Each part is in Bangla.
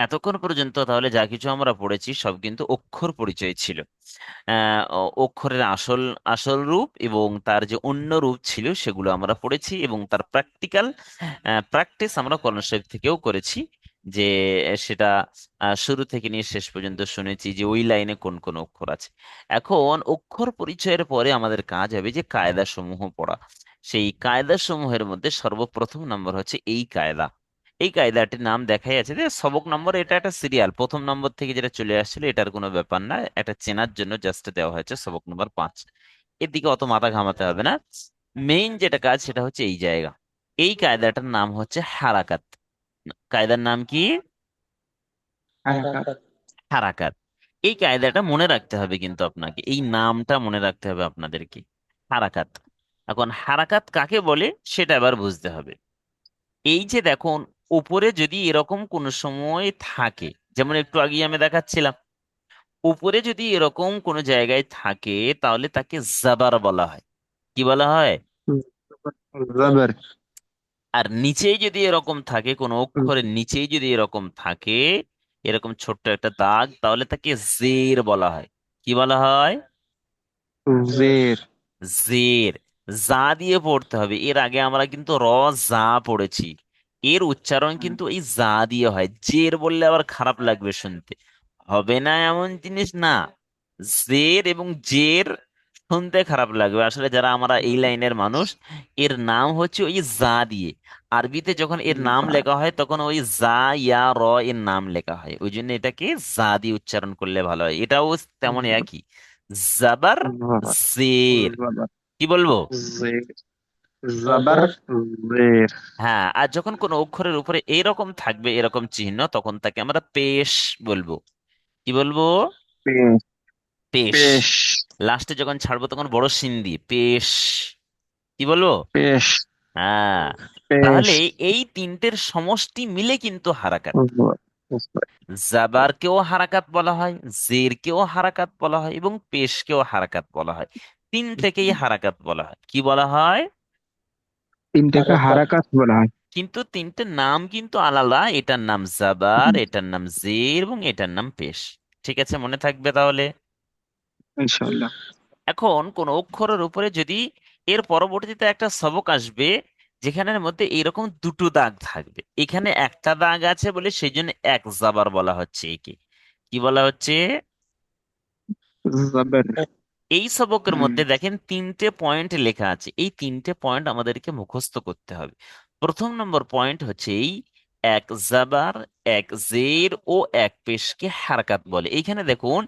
এতক্ষণ পর্যন্ত তাহলে যা কিছু আমরা পড়েছি সব কিন্তু অক্ষর পরিচয় ছিল। অক্ষরের আসল আসল রূপ এবং তার যে অন্য রূপ ছিল সেগুলো আমরা পড়েছি, এবং তার প্র্যাকটিক্যাল প্র্যাকটিস আমরা কোরআন শরীফ থেকেও করেছি। যে সেটা শুরু থেকে নিয়ে শেষ পর্যন্ত শুনেছি যে ওই লাইনে কোন কোন অক্ষর আছে। এখন অক্ষর পরিচয়ের পরে আমাদের কাজ হবে যে কায়দা সমূহ পড়া। সেই কায়দা সমূহের মধ্যে সর্বপ্রথম নম্বর হচ্ছে এই কায়দা। এই কায়দাটির নাম দেখাই আছে যে সবক নম্বর। এটা একটা সিরিয়াল, প্রথম নম্বর থেকে যেটা চলে আসছিল এটার কোনো ব্যাপার না, এটা চেনার জন্য জাস্ট দেওয়া হয়েছে সবক নম্বর 5। এর দিকে অত মাথা ঘামাতে হবে না। মেইন যেটা কাজ সেটা হচ্ছে এই জায়গা। এই কায়দাটার নাম হচ্ছে হারাকাত। কায়দার নাম কি? হারাকাত। হারাকাত। এই কায়দাটা মনে রাখতে হবে, কিন্তু আপনাকে এই নামটা মনে রাখতে হবে আপনাদেরকে। হারাকাত। এখন হারাকাত কাকে বলে সেটা এবার বুঝতে হবে। এই যে দেখুন, উপরে যদি এরকম কোন সময় থাকে, যেমন একটু আগে আমি দেখাচ্ছিলাম, উপরে যদি এরকম কোন জায়গায় থাকে তাহলে তাকে জাবার বলা হয়। কি বলা হয়? জবর। আর নিচেই যদি এরকম থাকে, কোনো অক্ষরের নিচেই যদি এরকম থাকে, এরকম ছোট্ট একটা দাগ, তাহলে তাকে জের বলা হয়। কি বলা হয়? জের। জের। জা দিয়ে পড়তে হবে। এর আগে আমরা কিন্তু র জা পড়েছি, এর উচ্চারণ কিন্তু এই জা দিয়ে হয়। জের বললে আবার খারাপ লাগবে শুনতে, হবে না এমন জিনিস না। জের এবং জের শুনতে খারাপ লাগবে, আসলে যারা আমরা এই লাইনের মানুষ, এর নাম হচ্ছে ওই জা দিয়ে। আরবিতে যখন এর নাম লেখা হয় তখন ওই জা ইয়া র এর নাম লেখা হয়, ওই জন্য এটাকে জা দিয়ে উচ্চারণ করলে ভালো হয়। এটাও তেমন একই, জাবার জবর। জের। জবর। কি বলবো? জের। জবর। জের। হ্যাঁ, আর যখন কোনো অক্ষরের উপরে এরকম থাকবে এরকম চিহ্ন, তখন তাকে আমরা পেশ বলবো। কি বলবো? পেশ। পেশ। পেশ। লাস্টে যখন ছাড়বো তখন বড় সিন দিয়ে পেশ। কি বলবো? পেশ। হ্যাঁ। পেশ। তাহলে এই তিনটের সমষ্টি মিলে কিন্তু হারাকাত। জবর। জবর। জাবারকেও হারাকাত বলা হয়, জেরকেও হারাকাত বলা হয়, এবং পেশকেও হারাকাত বলা হয়। তিনটেকেই হারাকাত বলা হয়। কি বলা হয়? তিনটাকে হারাকাত বলা হয়। কিন্তু তিনটে নাম কিন্তু আলাদা, এটার নাম জাবার, এটার নাম জের, এবং এটার নাম পেশ। ঠিক আছে, মনে থাকবে তাহলে। ইনশাআল্লাহ। এখন কোন অক্ষরের উপরে যদি এর পরবর্তীতে একটা সবক আসবে যেখানের মধ্যে এরকম দুটো দাগ থাকবে, এখানে একটা দাগ আছে বলে সেই জন্য এক জাবার বলা হচ্ছে একে। কি বলা হচ্ছে? জবর। এই সবকের মধ্যে দেখেন তিনটে পয়েন্ট লেখা আছে, এই তিনটে পয়েন্ট আমাদেরকে মুখস্থ করতে হবে। প্রথম নম্বর পয়েন্ট হচ্ছে এই এক জাবার, এক জের ও এক পেশকে হারকাত বলে। এইখানে দেখুন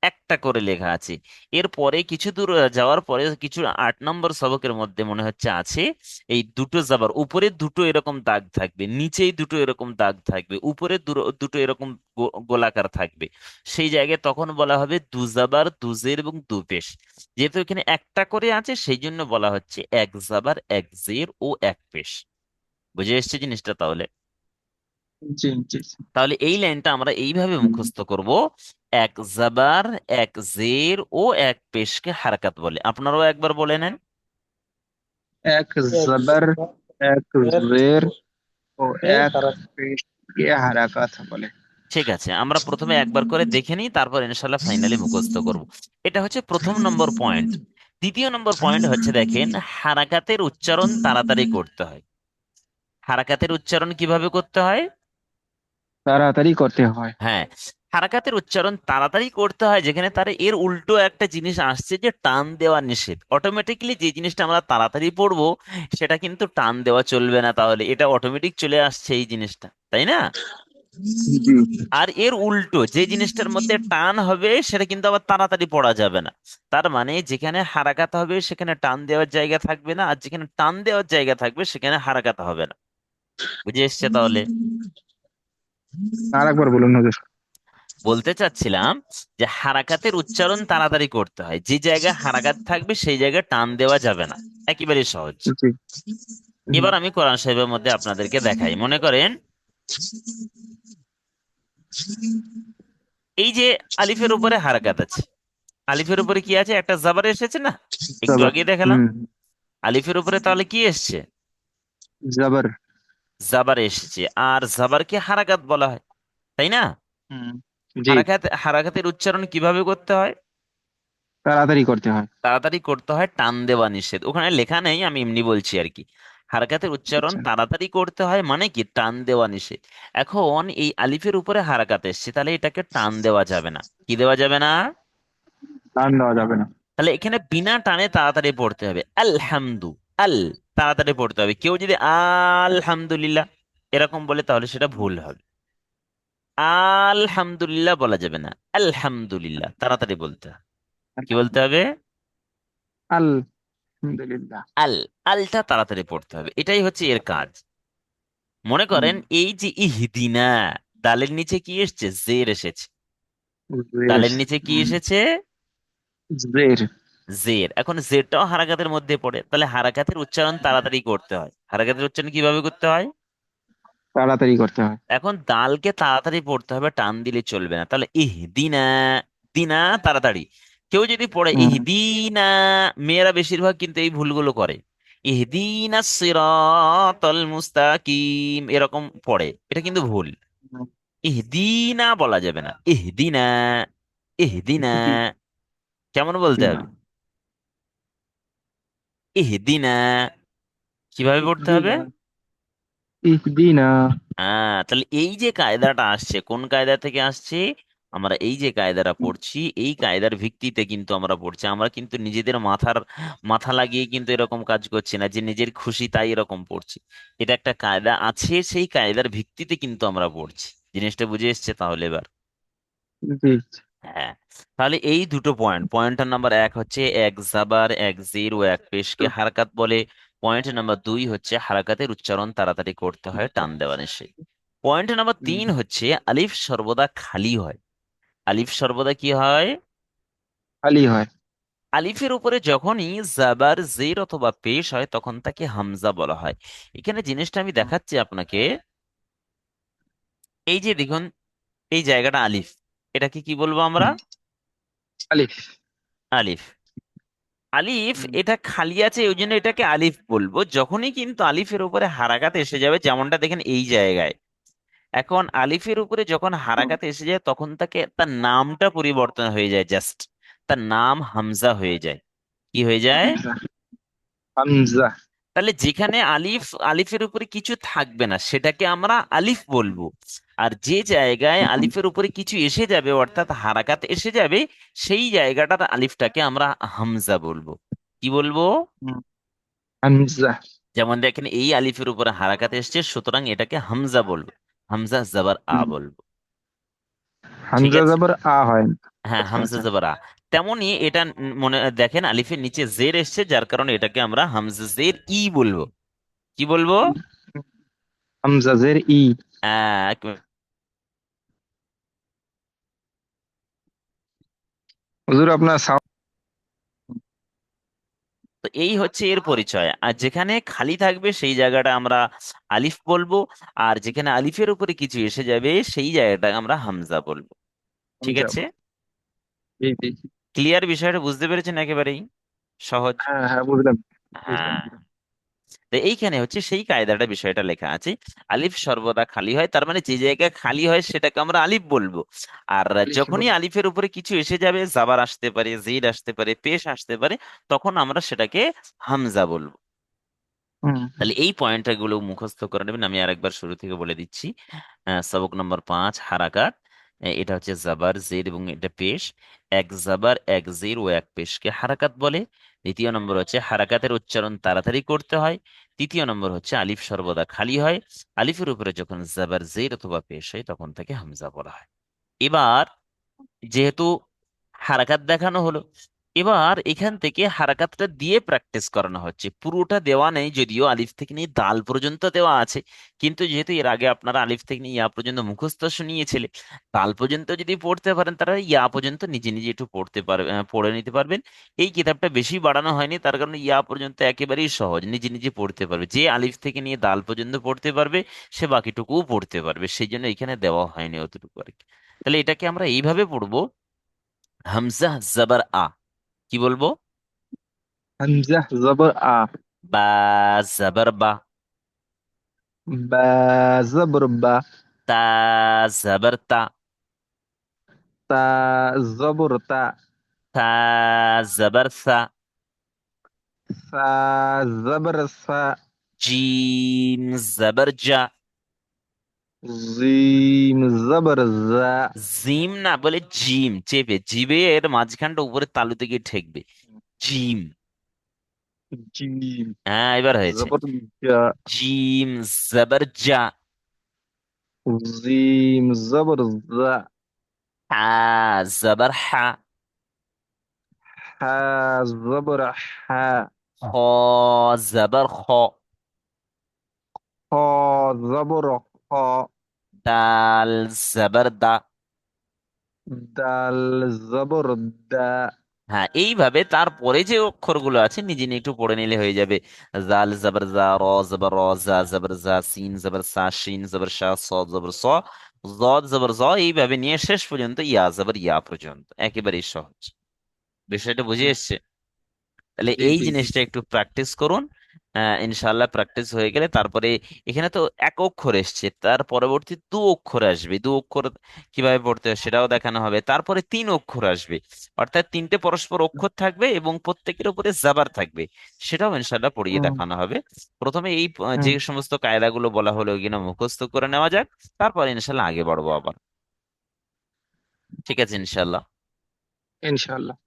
একটা করে লেখা আছে। এরপরে কিছু দূর যাওয়ার পরে কিছু 8 নম্বর সবকের মধ্যে মনে হচ্ছে আছে এই দুটো জাবার, উপরে দুটো এরকম দাগ থাকবে, নিচেই দুটো এরকম দাগ থাকবে, উপরে দুটো এরকম গোলাকার থাকবে। সেই জায়গায় তখন বলা হবে দুজাবার, দুজের এবং দুপেশ। যেহেতু এখানে একটা করে আছে সেই জন্য বলা হচ্ছে এক জাবার, এক জের ও এক পেশ। বুঝে এসছে জিনিসটা তাহলে? জি জি। তাহলে এই লাইনটা আমরা এইভাবে মুখস্থ করব: এক জাবার, এক জের ও এক পেশকে হারকাত বলে। আপনারাও একবার বলে নেন। এক জবর, এক জের ও এক পেশ কে হারাকাত বলে। ঠিক আছে, আমরা প্রথমে একবার করে দেখে নিই, তারপর ইনশাল্লাহ ফাইনালি মুখস্থ করব। এটা হচ্ছে প্রথম নম্বর পয়েন্ট। দ্বিতীয় নম্বর পয়েন্ট হচ্ছে দেখেন, হারাকাতের উচ্চারণ তাড়াতাড়ি করতে হয়। হারাকাতের উচ্চারণ কিভাবে করতে হয়? তাড়াতাড়ি করতে হয়। হ্যাঁ, হারাকাতের উচ্চারণ তাড়াতাড়ি করতে হয় যেখানে তার এর উল্টো একটা জিনিস আসছে যে টান দেওয়া নিষেধ। অটোমেটিক্যালি যে জিনিসটা আমরা তাড়াতাড়ি পড়বো সেটা কিন্তু টান দেওয়া চলবে না, তাহলে এটা অটোমেটিক চলে আসছে এই জিনিসটা, তাই না? জি। আর এর উল্টো যে জিনিসটার মধ্যে টান হবে সেটা কিন্তু আবার তাড়াতাড়ি পড়া যাবে না। তার মানে যেখানে হারাকাত হবে সেখানে টান দেওয়ার জায়গা থাকবে না, আর যেখানে টান দেওয়ার জায়গা থাকবে সেখানে হারাকাত হবে না। বুঝে এসছে তাহলে? আর একবার বলুন হুজুর। বলতে চাচ্ছিলাম যে হারাকাতের উচ্চারণ তাড়াতাড়ি করতে হয়, যে জায়গায় হারাকাত থাকবে সেই জায়গায় টান দেওয়া যাবে না। একেবারে সহজ। জি। এবার আমি কোরআন শরীফের মধ্যে আপনাদেরকে দেখাই। মনে করেন এই যে আলিফের উপরে হারাকাত আছে, আলিফের উপরে কি আছে? একটা জাবার এসেছে না, একটু জবর। আগে দেখালাম। হুম। আলিফের উপরে তাহলে কি এসছে? জবর। জাবার এসেছে। আর জাবারকে হারাকাত বলা হয়। তাই না? হুম। জি। হারাকাতের উচ্চারণ কিভাবে করতে হয়? তাড়াতাড়ি করতে হয়। তাড়াতাড়ি করতে হয়, টান দেওয়া নিষেধ, ওখানে লেখা নেই, আমি এমনি বলছি আর কি। হারাকাতের উচ্চারণ আচ্ছা। তাড়াতাড়ি করতে হয় মানে কি, টান দেওয়া নিষেধ। এখন এই আলিফের উপরে হারাকাত এসছে, তাহলে এটাকে টান দেওয়া যাবে না। কি দেওয়া যাবে না? টান দেওয়া যাবে না। তাহলে এখানে বিনা টানে তাড়াতাড়ি পড়তে হবে, আলহামদু, আল, তাড়াতাড়ি পড়তে হবে। কেউ যদি আলহামদুলিল্লাহ এরকম বলে তাহলে সেটা ভুল হবে। আলহামদুলিল্লাহ বলা যাবে না, আলহামদুলিল্লাহ তাড়াতাড়ি বলতে হবে। কি বলতে হবে? আলহামদুলিল্লাহ। আল, আলটা তাড়াতাড়ি পড়তে হবে, এটাই হচ্ছে এর কাজ। মনে হুম। করেন এই যে ইহদিনা, দালের নিচে কি এসেছে? জের এসেছে। জের। দালের নিচে কি হুম। এসেছে? জের। জের। এখন জেরটাও হারাকাতের মধ্যে পড়ে, তাহলে হারাকাতের উচ্চারণ তাড়াতাড়ি করতে হয়। হারাকাতের উচ্চারণ কিভাবে করতে হয়? তাড়াতাড়ি করতে হয়। এখন দালকে তাড়াতাড়ি পড়তে হবে, টান দিলে চলবে না। তাহলে ইহদিনা, দিনা তাড়াতাড়ি। কেউ যদি পড়ে হুম। ইহদিনা, মেয়েরা বেশিরভাগ কিন্তু এই ভুলগুলো করে। ইহদিনা সিরাতাল মুস্তাকিম এরকম পড়ে, এটা কিন্তু ভুল। ইহদিনা বলা যাবে না, ইহদিনা, ইহদিনা। জি। কেমন বলতে জি না। হবে? ইহদিনা। কিভাবে পড়তে হবে? ইহদিনা। ইহদিনা। তাহলে এই যে কায়দাটা আসছে, কোন কায়দা থেকে আসছে? আমরা এই যে কায়দাটা পড়ছি, এই কায়দার ভিত্তিতে কিন্তু আমরা পড়ছি। আমরা কিন্তু নিজেদের মাথা লাগিয়ে কিন্তু এরকম কাজ করছি না যে নিজের খুশি তাই এরকম পড়ছি। এটা একটা কায়দা আছে, সেই কায়দার ভিত্তিতে কিন্তু আমরা পড়ছি। জিনিসটা বুঝে এসছে তাহলে এবার? জি। হ্যাঁ। তাহলে এই দুটো পয়েন্ট, পয়েন্টার নাম্বার এক হচ্ছে এক জাবার এক জির ও এক পেশকে হারাকাত বলে। পয়েন্ট নাম্বার দুই হচ্ছে হারাকাতের উচ্চারণ তাড়াতাড়ি করতে হয়, টান দেওয়া নিষেধ। পয়েন্ট নাম্বার হুম। তিন হচ্ছে আলিফ সর্বদা খালি হয়। আলিফ সর্বদা কি হয়? খালি হয়। আলিফের উপরে যখনই জাবার জের অথবা পেশ হয় তখন তাকে হামজা বলা হয়। এখানে জিনিসটা আমি দেখাচ্ছি আপনাকে। এই যে দেখুন, এই জায়গাটা আলিফ, এটাকে কি বলবো আমরা? হুম। আলিফ। আলিফ। আলিফ হুম। এটা খালি আছে, ওই জন্য এটাকে আলিফ বলবো। যখনই কিন্তু আলিফের উপরে হারাকাত এসে যাবে, যেমনটা দেখেন এই জায়গায়, এখন আলিফের উপরে যখন হারাকাত এসে যায় তখন তাকে, তার নামটা পরিবর্তন হয়ে যায়, জাস্ট তার নাম হামজা হয়ে যায়। কি হয়ে যায়? হামজা। হামজা। তাহলে যেখানে আলিফের উপরে কিছু থাকবে না সেটাকে আমরা আলিফ বলবো। আর যে জায়গায় হুম। আলিফের উপরে কিছু এসে যাবে অর্থাৎ হারাকাত এসে যাবে, সেই জায়গাটার আলিফটাকে আমরা হামজা বলবো। কি বলবো? হুম। হামজা। যেমন দেখেন এই আলিফের উপরে হারাকাত এসছে, সুতরাং এটাকে হামজা বলবো। হামজা জবর আ হুম। বলবো। ঠিক হামজা আছে? জবর আ হয়। হ্যাঁ, আচ্ছা হামজা আচ্ছা। জবর আ। তেমনি এটা মনে দেখেন আলিফের নিচে জের এসছে, যার কারণে এটাকে আমরা হামজা জের ই বলবো। কি বলবো? হামজা জের ই। আহ, হুজুর আপনার সাউন্ড। তো এই হচ্ছে এর পরিচয়। আর যেখানে খালি থাকবে সেই জায়গাটা আমরা আলিফ বলবো, আর যেখানে আলিফের উপরে কিছু এসে যাবে সেই জায়গাটা আমরা হামজা বলবো। ঠিক হামজা। আছে? জি জি। ক্লিয়ার? বিষয়টা বুঝতে পেরেছেন? একেবারেই সহজ। হ্যাঁ হ্যাঁ, বুঝলাম। বুঝলাম। হ্যাঁ। তো এইখানে হচ্ছে সেই কায়দাটা, বিষয়টা লেখা আছে। আলিফ সর্বদা খালি হয়, তার মানে যে জায়গায় খালি হয় সেটাকে আমরা আলিফ বলবো। আর আলিফ যখনই বলে। আলিফের উপরে কিছু এসে যাবে, জাবার আসতে পারে, জির আসতে পারে, পেশ আসতে পারে, তখন আমরা সেটাকে হামজা বলবো। হুম। তাহলে এই পয়েন্টটা গুলো মুখস্থ করে নেবেন, আমি আরেকবার শুরু থেকে বলে দিচ্ছি। সবক নম্বর 5, হারাকাত। এটা হচ্ছে জাবার জের এবং এটা পেশ। এক জাবার এক জের ও এক পেশকে হারাকাত বলে। দ্বিতীয় নম্বর হচ্ছে হারাকাতের উচ্চারণ তাড়াতাড়ি করতে হয়। তৃতীয় নম্বর হচ্ছে আলিফ সর্বদা খালি হয়। আলিফের উপরে যখন জাবার জের অথবা পেশ হয় তখন তাকে হামজা বলা হয়। এবার যেহেতু হারাকাত দেখানো হলো, এবার এখান থেকে হারাকাতটা দিয়ে প্র্যাকটিস করানো হচ্ছে। পুরোটা দেওয়া নেই, যদিও আলিফ থেকে নিয়ে দাল পর্যন্ত দেওয়া আছে, কিন্তু যেহেতু এর আগে আপনারা আলিফ থেকে নিয়ে ইয়া পর্যন্ত মুখস্থ শুনিয়েছিলেন, দাল পর্যন্ত যদি পড়তে পারেন তারা ইয়া পর্যন্ত নিজে নিজে একটু পড়তে পারবে, পড়ে নিতে পারবেন। এই কিতাবটা বেশি বাড়ানো হয়নি, তার কারণে ইয়া পর্যন্ত একেবারেই সহজ, নিজে নিজে পড়তে পারবে। যে আলিফ থেকে নিয়ে দাল পর্যন্ত পড়তে পারবে সে বাকিটুকুও পড়তে পারবে, সেই জন্য এখানে দেওয়া হয়নি অতটুকু আর কি। তাহলে এটাকে আমরা এইভাবে পড়বো, হামজা জবর আ। কি বলবো? হামজা জবর আ। বা, জবর বা। বা জবর বা। তা জবর তা। তা জবর তা। তা জবর সা। সা জবর সা। জিম জবর জা। জিম জবর জা। জিম না বলে জিম, চেপে জিবে এর মাঝখানটা উপরে তালুতে গিয়ে ঠেকবে। জিম। জিম হ্যাঁ, এবার হয়েছে। জবর জা। জিম জবর জা। জিম জবর জা। হা জবর হা। হা জবর হা। খ জবর খ। খ জবর খ। দাল জবর দা। দাল জবর দা। হ্যাঁ, এইভাবে তারপরে যে অক্ষরগুলো আছে নিজে নিয়ে একটু পড়ে নিলে হয়ে যাবে। জাল জবর জা, র জবর র, জা জবর জা, সিন জবর সা, শিন জবর শা, স জবর স, জদ জবর জ, এইভাবে নিয়ে শেষ পর্যন্ত ইয়া জবর ইয়া পর্যন্ত, একেবারেই সহজ। বিষয়টা বুঝে হুম, এসছে? তাহলে জি এই জি জি। জিনিসটা একটু প্র্যাকটিস করুন। ইনশাল্লাহ প্র্যাকটিস হয়ে গেলে তারপরে এখানে তো এক অক্ষর এসছে, তার পরবর্তী দু অক্ষর আসবে, দু অক্ষর কিভাবে পড়তে হয় সেটাও দেখানো হবে, তারপরে তিন অক্ষর আসবে, অর্থাৎ তিনটে পরস্পর অক্ষর থাকবে এবং প্রত্যেকের উপরে জাবার থাকবে, সেটাও ইনশাল্লাহ পড়িয়ে হুম, দেখানো হবে। প্রথমে এই যে হুম, সমস্ত কায়দাগুলো বলা হলো ওইগুলো মুখস্থ করে নেওয়া যাক, তারপর ইনশাল্লাহ আগে বাড়বো আবার। ঠিক আছে ইনশাল্লাহ। ইনশাআল্লাহ।